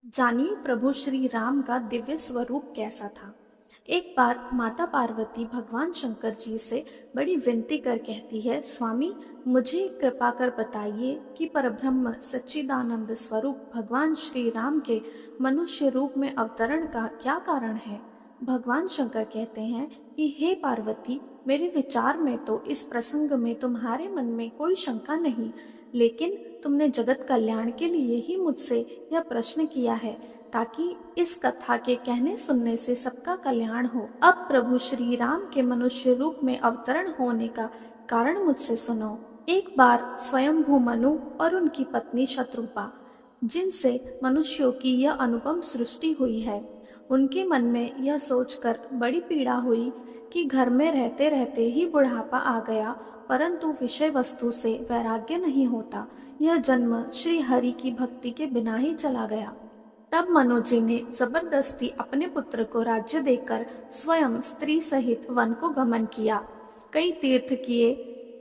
जानिए प्रभु श्री राम का दिव्य स्वरूप कैसा था। एक बार माता पार्वती भगवान शंकर जी से बड़ी विनती कर कहती है, स्वामी मुझे कृपा कर बताइए कि परब्रह्म सच्चिदानंद स्वरूप भगवान श्री राम के मनुष्य रूप में अवतरण का क्या कारण है। भगवान शंकर कहते हैं कि हे पार्वती, मेरे विचार में तो इस प्रसंग में तुम्हारे मन में कोई शंका नहीं, लेकिन तुमने जगत कल्याण के लिए ही मुझसे यह प्रश्न किया है, ताकि इस कथा के कहने सुनने से सबका कल्याण हो। अब प्रभु श्री राम के मनुष्य रूप में अवतरण होने का कारण मुझसे सुनो। एक बार स्वयंभू मनु और उनकी पत्नी शत्रुपा, जिनसे मनुष्यों की यह अनुपम सृष्टि हुई है, उनके मन में यह सोचकर बड़ी पीड़ा हुई कि घर में रहते रहते ही बुढ़ापा आ गया, परंतु विषय वस्तु से वैराग्य नहीं होता। यह जन्म श्री हरि की भक्ति के बिना ही चला गया। तब मनु जी ने जबरदस्ती अपने पुत्र को राज्य देकर स्वयं स्त्री सहित वन को गमन किया। कई तीर्थ किए,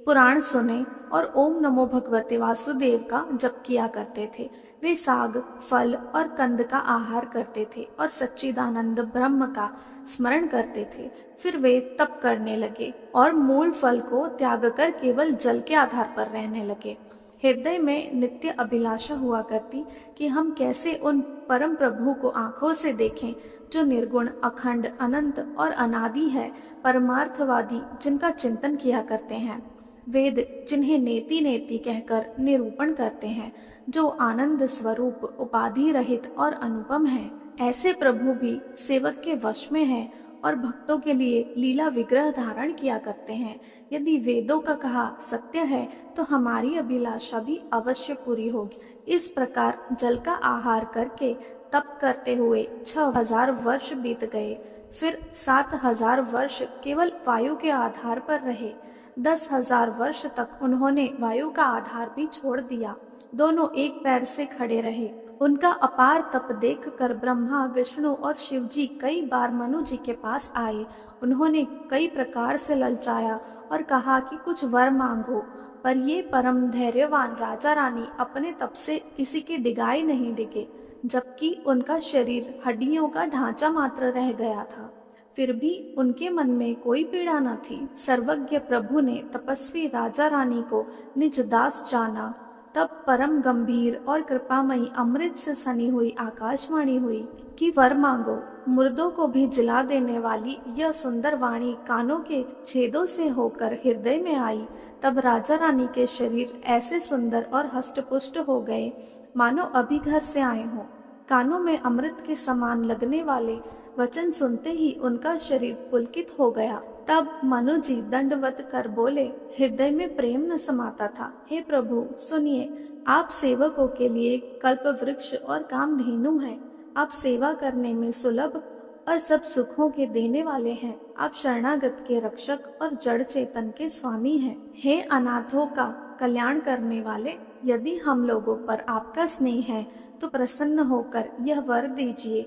पुराण सुने और ओम नमो भगवते वासुदेव का जप किया करते थे। वे साग, फल और कंद का आहार करते थे और सच्चिदानंद ब्रह्म का स्मरण करते थे। फिर वे तप करने लगे और मूल फल को त्याग कर केवल जल के आधार पर रहने लगे। हृदय में नित्य अभिलाषा हुआ करती कि हम कैसे उन परम प्रभु को आंखों से देखें, जो निर्गुण, अखंड, अनंत और अनादि है, परमार्थवादी, जिनका चिंतन किया करते हैं। वेद जिन्हें नेति नेति कहकर निरूपण करते हैं, जो आनंद स्वरूप, उपाधि रहित और अनुपम है। ऐसे प्रभु भी सेवक के वश में हैं और भक्तों के लिए लीला विग्रह धारण किया करते हैं। यदि वेदों का कहा सत्य है तो हमारी अभिलाषा भी अवश्य पूरी होगी। इस प्रकार जल का आहार करके तप करते हुए 6000 वर्ष बीत गए। फिर 7000 वर्ष केवल वायु के आधार पर रहे। 10,000 वर्ष तक उन्होंने वायु का आधार भी छोड़ दिया। दोनों एक पैर से खड़े रहे। उनका अपार तप देखकर ब्रह्मा, विष्णु और शिव जी कई बार मनु जी के पास आए। उन्होंने कई प्रकार से ललचाया और कहा कि कुछ वर मांगो, पर ये परम धैर्यवान राजा रानी अपने तप से किसी के डिगाई नहीं डिगे, जबकि उनका शरीर हड्डियों का ढांचा मात्र रह गया था। फिर भी उनके मन में कोई पीड़ा न थी। सर्वज्ञ प्रभु ने तपस्वी राजा रानी को निज दास जाना। तब परम गंभीर और कृपामयी अमृत से सनी हुई आकाशवाणी हुई कि वर मांगो। मुर्दों को भी जिला देने वाली यह सुंदर वाणी कानों के छेदों से होकर हृदय में आई। तब राजा रानी के शरीर ऐसे सुंदर और हष्टपुष्ट हो गए, मानो अभी घर से आए हों। कानों में अमृत के समान लगने वाले वचन सुनते ही उनका शरीर पुलकित हो गया। तब मनु जी दंडवत कर बोले, हृदय में प्रेम न समाता था। हे प्रभु सुनिए, आप सेवकों के लिए कल्प वृक्ष और कामधेनु हैं। आप सेवा करने में सुलभ और सब सुखों के देने वाले हैं। आप शरणागत के रक्षक और जड़ चेतन के स्वामी हैं। हे अनाथों का कल्याण करने वाले, यदि हम लोगों पर आपका स्नेह है तो प्रसन्न होकर यह वर दीजिए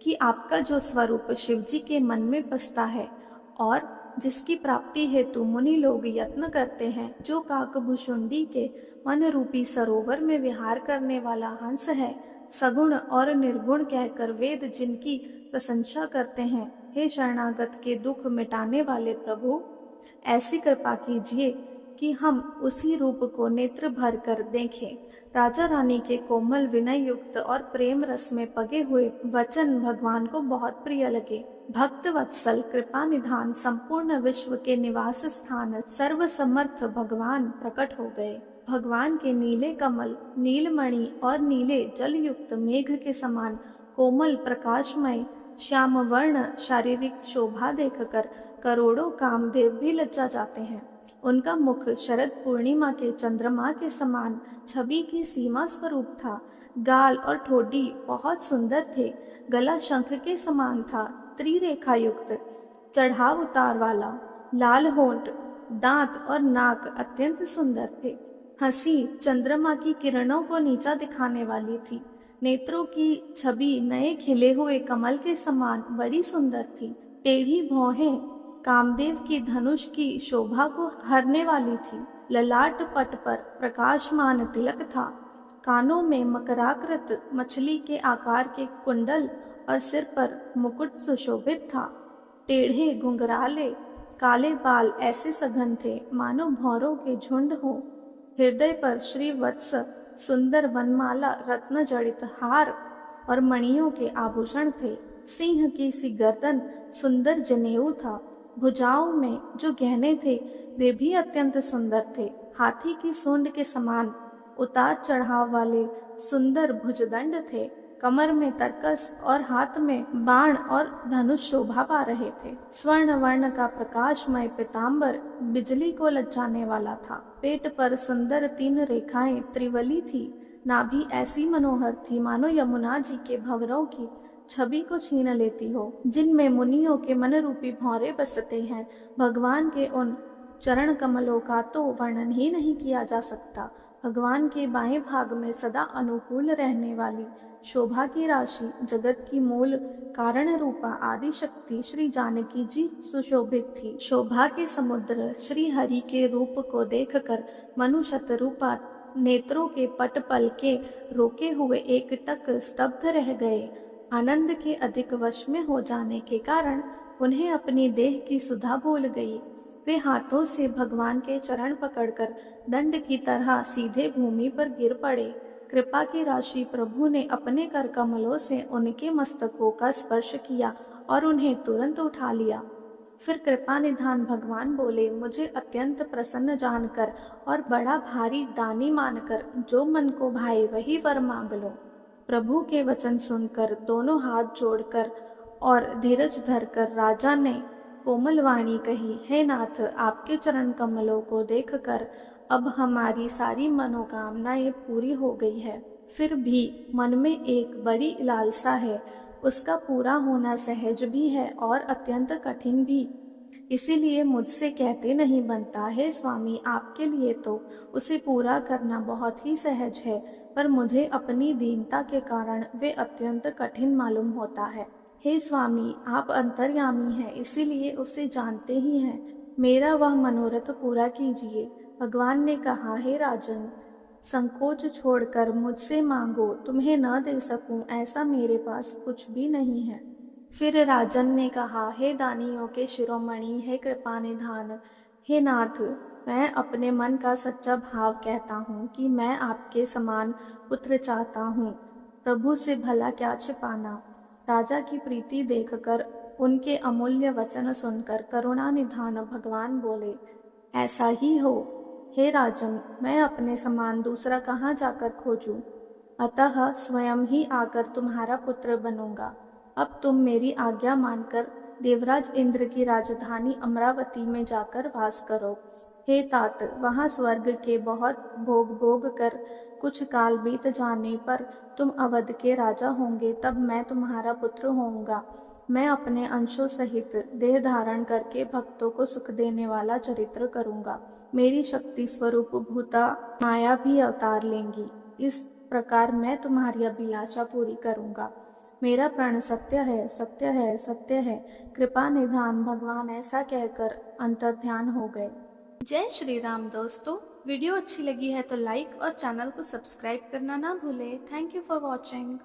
कि आपका जो स्वरूप शिव जी के मन में बसता है और जिसकी प्राप्ति हेतु मुनि लोग यत्न करते हैं, जो काकभुषुंडी के मन रूपी सरोवर में विहार करने वाला हंस है, सगुण और निर्गुण कहकर वेद जिनकी प्रशंसा करते हैं, हे शरणागत के दुख मिटाने वाले प्रभु, ऐसी कृपा कीजिए कि हम उसी रूप को नेत्र भर कर देखें। राजा रानी के कोमल, विनय युक्त और प्रेम रस में पगे हुए वचन भगवान को बहुत प्रिय लगे। भक्त वत्सल, कृपा निधान, संपूर्ण विश्व के निवास स्थान, सर्व समर्थ भगवान प्रकट हो गए। भगवान के नीले कमल, नीलमणि और नीले जल युक्त मेघ के समान कोमल, प्रकाशमय, श्याम वर्ण शारीरिक शोभा देखकर करोड़ों कामदेव भी लज्जा जाते हैं। उनका मुख शरद पूर्णिमा के चंद्रमा के समान छवि की सीमा स्वरूप था। गाल और ठोडी बहुत सुंदर थे। गला शंख के समान था, त्रिरेखा युक्त, चढ़ाव उतार वाला। लाल होंठ, दांत और नाक अत्यंत सुंदर थे। हंसी चंद्रमा की किरणों को नीचा दिखाने वाली थी। नेत्रों की छवि नए खिले हुए कमल के समान बड़ी सुंदर थी। टेढ़ी भौहें कामदेव की धनुष की शोभा को हरने वाली थी। ललाट पट पर प्रकाशमान तिलक था। कानों में मकराकृत मछली के आकार के कुंडल और सिर पर मुकुट सुशोभित था। टेढ़े घुंघराले काले बाल ऐसे सघन थे मानो भौरों के झुंड हो। हृदय पर श्रीवत्स सुंदर वनमाला रत्न जड़ित हार और मणियों के आभूषण थे। सिंह की सी गर्दन सुंदर जनेऊ था। भुजाओं में जो गहने थे वे भी अत्यंत सुंदर थे। हाथी की सूंड के समान उतार चढ़ाव वाले सुंदर भुजदंड थे। कमर में तरकस और हाथ में बाण और धनुष शोभा पा रहे थे। स्वर्ण वर्ण का प्रकाशमय पीताम्बर बिजली को लज्जाने वाला था। पेट पर सुंदर 3 रेखाएं त्रिवली थी। नाभि ऐसी मनोहर थी मानो यमुना जी के भंवरों की छवि को छीन लेती हो, जिनमें मुनियों के मन रूपी भौरे बसते हैं। भगवान के उन चरण कमलों का तो वर्णन ही नहीं किया जा सकता। भगवान के बाएं भाग में सदा अनुकूल रहने वाली शोभा की राशि, जगत की मूल कारण रूपा आदि शक्ति श्री जानकी जी सुशोभित थी। शोभा के समुद्र श्री हरि के रूप को देखकर मनु शतरूपा नेत्रों के पट पल के रोके हुए एकटक स्तब्ध रह गए। आनंद के अधिक वश में हो जाने के कारण उन्हें अपनी देह की सुधा भूल गई। वे हाथों से भगवान के चरण पकड़कर दंड की तरह सीधे भूमि पर गिर पड़े। कृपा की राशि प्रभु ने अपने कर कमलों से उनके मस्तकों का स्पर्श किया और उन्हें तुरंत उठा लिया। फिर कृपा निधान भगवान बोले, मुझे अत्यंत प्रसन्न जानकर और बड़ा भारी दानी मानकर जो मन को भाए वही वर मांग लो। प्रभु के वचन सुनकर दोनों हाथ जोड़कर और धीरज धरकर राजा ने कोमल वाणी कही, हे नाथ, आपके चरण कमलों को देखकर अब हमारी सारी मनोकामनाएं पूरी हो गई है। फिर भी मन में एक बड़ी लालसा है, उसका पूरा होना सहज भी है और अत्यंत कठिन भी। इसीलिए मुझसे कहते नहीं बनता है स्वामी, आपके लिए तो उसे पूरा करना बहुत ही सहज है, पर मुझे अपनी दीनता के कारण वे अत्यंत कठिन मालूम होता है। हे स्वामी, आप अंतर्यामी हैं, इसीलिए उसे जानते ही हैं। मेरा वह मनोरथ पूरा कीजिए। भगवान ने कहा, हे राजन, संकोच छोड़कर मुझसे मांगो, तुम्हें न दे सकूं ऐसा मेरे पास कुछ भी नहीं है। फिर राजन ने कहा, हे दानियों के शिरोमणि, हे कृपा निधान, हे नाथ, मैं अपने मन का सच्चा भाव कहता हूँ कि मैं आपके समान पुत्र चाहता हूँ। प्रभु से भला क्या छिपाना। राजा की प्रीति देखकर, उनके अमूल्य वचन सुनकर करुणा निधान भगवान बोले, ऐसा ही हो। हे राजन, मैं अपने समान दूसरा कहाँ जाकर खोजूं? अतः स्वयं ही आकर तुम्हारा पुत्र बनूंगा। अब तुम मेरी आज्ञा मानकर देवराज इंद्र की राजधानी अमरावती में जाकर वास करो। हे तात, वहाँ स्वर्ग के बहुत भोग कर कुछ काल बीत जाने पर तुम अवध के राजा होंगे, तब मैं तुम्हारा पुत्र होऊंगा। मैं अपने अंशों सहित देह धारण करके भक्तों को सुख देने वाला चरित्र करूंगा। मेरी शक्ति स्वरूप भूता माया भी अवतार लेंगी। इस प्रकार मैं तुम्हारी अभिलाषा पूरी करूंगा। मेरा प्रण सत्य है, सत्य है, सत्य है। कृपा निधान भगवान ऐसा कहकर अंतर्ध्यान हो गए। जय श्री राम दोस्तों, वीडियो अच्छी लगी है तो लाइक और चैनल को सब्सक्राइब करना ना भूले। Thank you for watching.